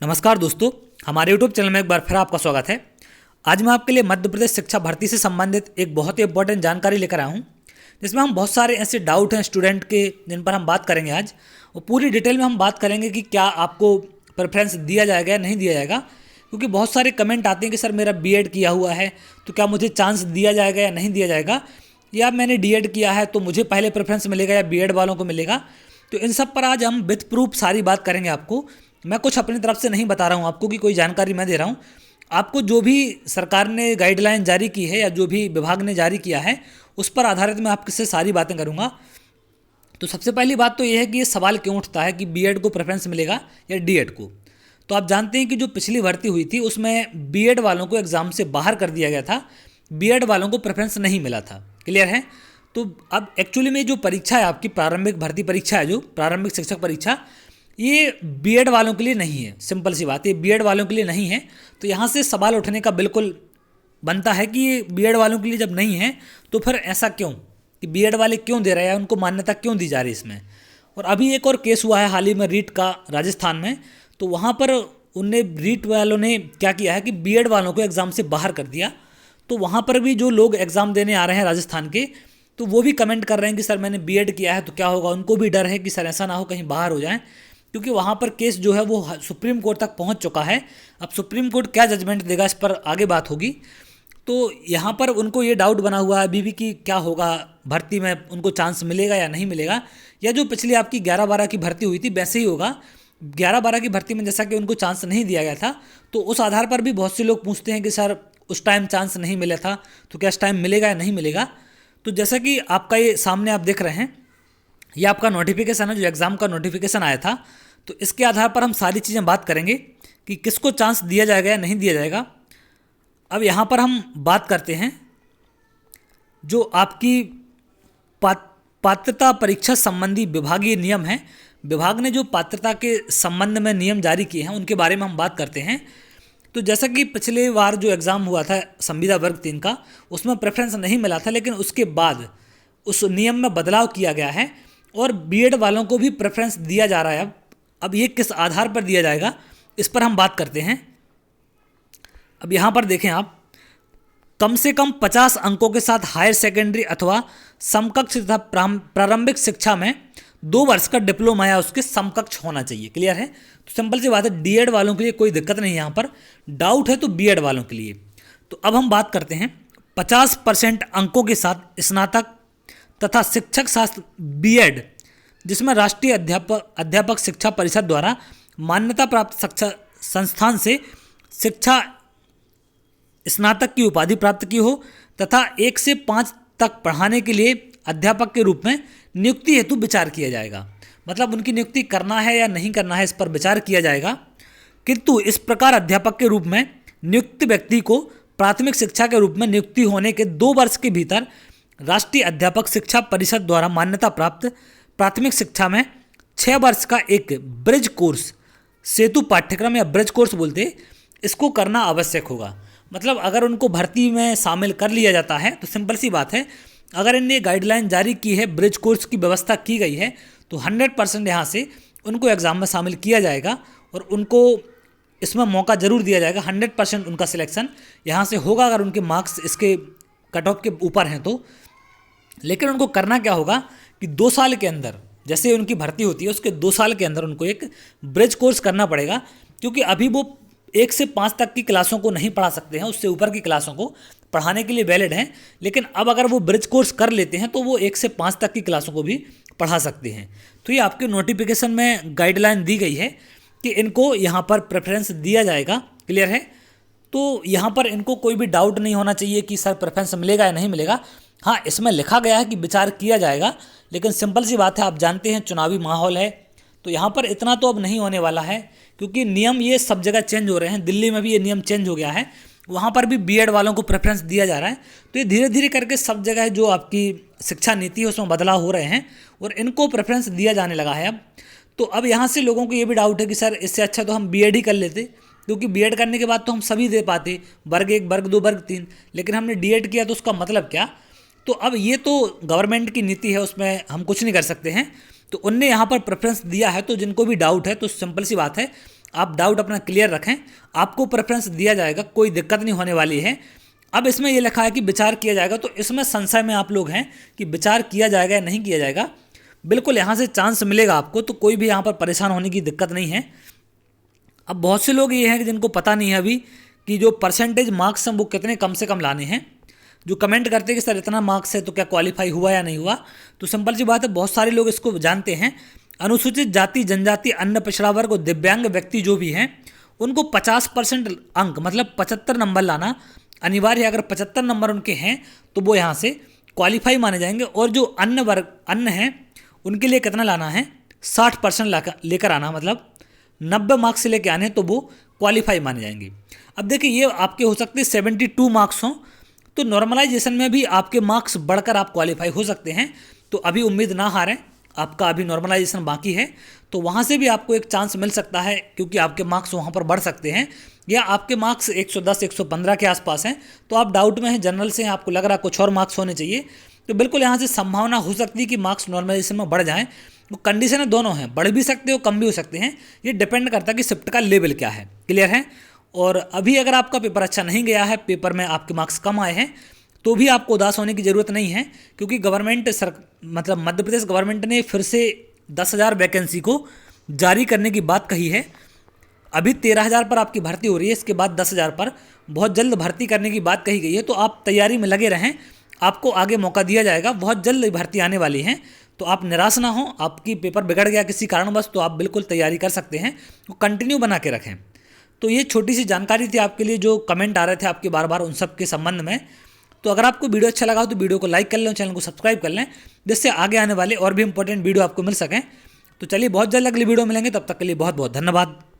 नमस्कार दोस्तों, हमारे यूट्यूब चैनल में एक बार फिर आपका स्वागत है। आज मैं आपके लिए मध्य प्रदेश शिक्षा भर्ती से संबंधित एक बहुत ही इंपॉर्टेंट जानकारी लेकर आया हूँ, जिसमें हम बहुत सारे ऐसे डाउट हैं स्टूडेंट के जिन पर हम बात करेंगे आज। और पूरी डिटेल में हम बात करेंगे कि क्या आपको प्रेफरेंस दिया जाएगा या नहीं दिया जाएगा, क्योंकि बहुत सारे कमेंट आते हैं कि सर मेरा बीएड किया हुआ है तो क्या मुझे चांस दिया जाएगा या नहीं दिया जाएगा, या मैंने डीएड किया है तो मुझे पहले प्रेफरेंस मिलेगा या बीएड वालों को मिलेगा। तो इन सब पर आज हम विथ प्रूफ सारी बात करेंगे। आपको मैं कुछ अपनी तरफ से नहीं बता रहा हूँ आपको कि कोई जानकारी मैं दे रहा हूँ। आपको जो भी सरकार ने गाइडलाइन जारी की है या जो भी विभाग ने जारी किया है उस पर आधारित मैं आपसे सारी बातें करूँगा। तो सबसे पहली बात तो ये है कि ये सवाल क्यों उठता है कि बीएड को प्रेफरेंस मिलेगा या डीएड को। तो आप जानते हैं कि जो पिछली भर्ती हुई थी उसमें बीएड वालों को एग्ज़ाम से बाहर कर दिया गया था, बीएड वालों को प्रेफरेंस नहीं मिला था। क्लियर है। तो अब एक्चुअली में जो परीक्षा है आपकी प्रारंभिक भर्ती परीक्षा है, जो प्रारंभिक शिक्षक परीक्षा, ये बीएड वालों के लिए नहीं है। सिंपल सी बात है, बीएड वालों के लिए नहीं है। तो यहाँ से सवाल उठने का बिल्कुल बनता है कि ये बीएड वालों के लिए जब नहीं है तो फिर ऐसा क्यों, कि बीएड वाले क्यों दे रहे हैं, उनको मान्यता क्यों दी जा रही है इसमें। और अभी एक और केस हुआ है हाल ही में रीट का राजस्थान में। तो वहाँ पर उनने रीट वालों ने क्या किया है कि बीएड वालों को एग्ज़ाम से बाहर कर दिया। तो वहाँ पर भी जो लोग एग्ज़ाम देने आ रहे हैं राजस्थान के, तो वो भी कमेंट कर रहे हैं कि सर मैंने बीएड किया है तो क्या होगा। उनको भी डर है कि सर ऐसा ना हो कहीं बाहर हो जाएं, क्योंकि वहाँ पर केस जो है वो सुप्रीम कोर्ट तक पहुँच चुका है। अब सुप्रीम कोर्ट क्या जजमेंट देगा इस पर आगे बात होगी। तो यहाँ पर उनको ये डाउट बना हुआ है अभी भी कि क्या होगा, भर्ती में उनको चांस मिलेगा या नहीं मिलेगा, या जो पिछली आपकी 11-12 की भर्ती हुई थी वैसे ही होगा। 11-12 की भर्ती में जैसा कि उनको चांस नहीं दिया गया था, तो उस आधार पर भी बहुत से लोग पूछते हैं कि सर उस टाइम चांस नहीं मिला था तो क्या इस टाइम मिलेगा या नहीं मिलेगा। तो जैसा कि आपका ये सामने आप देख रहे हैं, ये आपका नोटिफिकेशन है, जो एग्ज़ाम का नोटिफिकेशन आया था। तो इसके आधार पर हम सारी चीज़ें बात करेंगे कि किसको चांस दिया जाएगा या नहीं दिया जाएगा। अब यहाँ पर हम बात करते हैं जो आपकी पात्रता परीक्षा संबंधी विभागीय नियम है। विभाग ने जो पात्रता के संबंध में नियम जारी किए हैं उनके बारे में हम बात करते हैं। तो जैसा कि पिछले बार जो एग्ज़ाम हुआ था संविदा वर्ग 3 का, उसमें प्रेफरेंस नहीं मिला था, लेकिन उसके बाद उस नियम में बदलाव किया गया है और बीएड वालों को भी प्रेफरेंस दिया जा रहा है। अब ये किस आधार पर दिया जाएगा इस पर हम बात करते हैं। अब यहाँ पर देखें आप, कम से कम 50 अंकों के साथ हायर सेकेंडरी अथवा समकक्ष तथा प्रारंभिक शिक्षा में 2 वर्ष का डिप्लोमा या उसके समकक्ष होना चाहिए। क्लियर है। तो सिंपल सी बात है, डीएड वालों के लिए कोई दिक्कत नहीं है। यहाँ पर डाउट है तो बीएड वालों के लिए। तो अब हम बात करते हैं 50% अंकों के साथ स्नातक तथा शिक्षक शास्त्र बीएड, जिसमें राष्ट्रीय अध्यापक शिक्षा परिषद द्वारा मान्यता प्राप्त शिक्षा संस्थान से शिक्षा स्नातक की उपाधि प्राप्त की हो तथा 1 से 5 तक पढ़ाने के लिए अध्यापक के रूप में नियुक्ति हेतु विचार किया जाएगा। मतलब उनकी नियुक्ति करना है या नहीं करना है इस पर विचार किया जाएगा। किंतु इस प्रकार अध्यापक के रूप में नियुक्त व्यक्ति को प्राथमिक शिक्षा के रूप में नियुक्ति होने के 2 वर्ष के भीतर राष्ट्रीय अध्यापक शिक्षा परिषद द्वारा मान्यता प्राप्त प्राथमिक शिक्षा में 6 वर्ष का एक ब्रिज कोर्स, सेतु पाठ्यक्रम या ब्रिज कोर्स बोलते, इसको करना आवश्यक होगा। मतलब अगर उनको भर्ती में शामिल कर लिया जाता है तो सिंपल सी बात है, अगर इनने गाइडलाइन जारी की है, ब्रिज कोर्स की व्यवस्था की गई है, तो 100% यहाँ से उनको एग्ज़ाम में शामिल किया जाएगा और उनको इसमें मौका ज़रूर दिया जाएगा। 100% उनका सिलेक्शन यहाँ से होगा अगर उनके मार्क्स इसके कट ऑफ के ऊपर हैं तो। लेकिन उनको करना क्या होगा कि 2 साल के अंदर, जैसे उनकी भर्ती होती है उसके 2 साल के अंदर उनको एक ब्रिज कोर्स करना पड़ेगा, क्योंकि अभी वो 1 से 5 तक की क्लासों को नहीं पढ़ा सकते हैं, उससे ऊपर की क्लासों को पढ़ाने के लिए वैलिड हैं। लेकिन अब अगर वो ब्रिज कोर्स कर लेते हैं तो वो 1 से 5 तक की क्लासों को भी पढ़ा सकते हैं। तो ये आपके नोटिफिकेशन में गाइडलाइन दी गई है कि इनको यहाँ पर प्रेफरेंस दिया जाएगा। क्लियर है। तो यहाँ पर इनको कोई भी डाउट नहीं होना चाहिए कि सर प्रेफरेंस मिलेगा या नहीं मिलेगा। हाँ, इसमें लिखा गया है कि विचार किया जाएगा, लेकिन सिंपल सी बात है, आप जानते हैं चुनावी माहौल है, तो यहाँ पर इतना तो अब नहीं होने वाला है, क्योंकि नियम ये सब जगह चेंज हो रहे हैं। दिल्ली में भी ये नियम चेंज हो गया है, वहाँ पर भी बीएड वालों को प्रेफरेंस दिया जा रहा है। तो ये धीरे धीरे करके सब जगह जो आपकी शिक्षा नीति है उसमें बदलाव हो रहे हैं और इनको प्रेफरेंस दिया जाने लगा है अब। तो अब यहाँ से लोगों को ये भी डाउट है कि सर इससे अच्छा तो हम बीएड ही कर लेते, क्योंकि बीएड करने के बाद तो हम सभी दे पाते, वर्ग 1, वर्ग 2, वर्ग 3, लेकिन हमने डीएड किया तो उसका मतलब क्या। तो अब ये तो गवर्नमेंट की नीति है, उसमें हम कुछ नहीं कर सकते हैं। तो उनने यहाँ पर प्रेफरेंस दिया है। तो जिनको भी डाउट है तो सिंपल सी बात है, आप डाउट अपना क्लियर रखें, आपको प्रेफरेंस दिया जाएगा, कोई दिक्कत नहीं होने वाली है। अब इसमें ये लिखा है कि विचार किया जाएगा, तो इसमें संशय में आप लोग हैं कि विचार किया जाएगा या नहीं किया जाएगा। बिल्कुल यहाँ से चांस मिलेगा आपको, तो कोई भी यहाँ पर परेशान होने की दिक्कत नहीं है। अब बहुत से लोग ये हैं कि जिनको पता नहीं है अभी कि जो परसेंटेज मार्क्स हैं वो कितने कम से कम लाने हैं, जो कमेंट करते हैं कि सर इतना मार्क्स है तो क्या क्वालिफाई हुआ या नहीं हुआ। तो सिंपल सी बात है, बहुत सारे लोग इसको जानते हैं। अनुसूचित जाति, जनजाति, अन्य पिछड़ा वर्ग और दिव्यांग व्यक्ति जो भी हैं उनको 50% अंक मतलब 75 नंबर लाना अनिवार्य है। अगर 75 नंबर उनके हैं तो वो यहाँ से क्वालिफाई माने जाएंगे। और जो अन्य हैं उनके लिए कितना लाना है, 60% लेकर आना, मतलब 90 मार्क्स से लेकर आने, तो वो क्वालिफाई माने जाएंगे। अब देखिए ये आपके हो सकते हैं 72 मार्क्स हों, तो नॉर्मलाइजेशन में भी आपके मार्क्स बढ़कर आप क्वालिफाई हो सकते हैं। तो अभी उम्मीद ना हारें, आपका अभी नॉर्मलाइजेशन बाकी है, तो वहाँ से भी आपको एक चांस मिल सकता है, क्योंकि आपके मार्क्स वहाँ पर बढ़ सकते हैं। या आपके मार्क्स 110 115 के आसपास हैं, तो आप डाउट में हैं, जनरल से आपको लग रहा है कुछ और मार्क्स होने चाहिए, तो बिल्कुल यहाँ से संभावना हो सकती है कि मार्क्स नॉर्मलाइजेशन में बढ़ जाएँ। वो कंडीशन है, दोनों हैं, बढ़ भी सकते हो कम भी हो सकते हैं, ये डिपेंड करता है कि शिफ्ट का लेवल क्या है। क्लियर है। और अभी अगर आपका पेपर अच्छा नहीं गया है, पेपर में आपके मार्क्स कम आए हैं, तो भी आपको उदास होने की ज़रूरत नहीं है, क्योंकि मतलब मध्य प्रदेश गवर्नमेंट ने फिर से 10,000 वैकेंसी को जारी करने की बात कही है। अभी 13,000 पर आपकी भर्ती हो रही है, इसके बाद 10,000 पर बहुत जल्द भर्ती करने की बात कही गई है। तो आप तैयारी में लगे रहें, आपको आगे मौका दिया जाएगा, बहुत जल्द भर्ती आने वाली है। तो आप निराश ना हो, आपकी पेपर बिगड़ गया किसी कारणवश तो आप बिल्कुल तैयारी कर सकते हैं, वो कंटिन्यू बना के रखें। तो ये छोटी सी जानकारी थी आपके लिए, जो कमेंट आ रहे थे आपके बार बार, उन सब के संबंध में। तो अगर आपको वीडियो अच्छा लगा हो तो वीडियो को लाइक कर लें, चैनल को सब्सक्राइब कर लें, जिससे आगे आने वाले और भी इंपॉर्टेंट वीडियो आपको मिल सकें। तो चलिए बहुत जल्द अगली वीडियो मिलेंगे, तब तक के लिए बहुत बहुत धन्यवाद।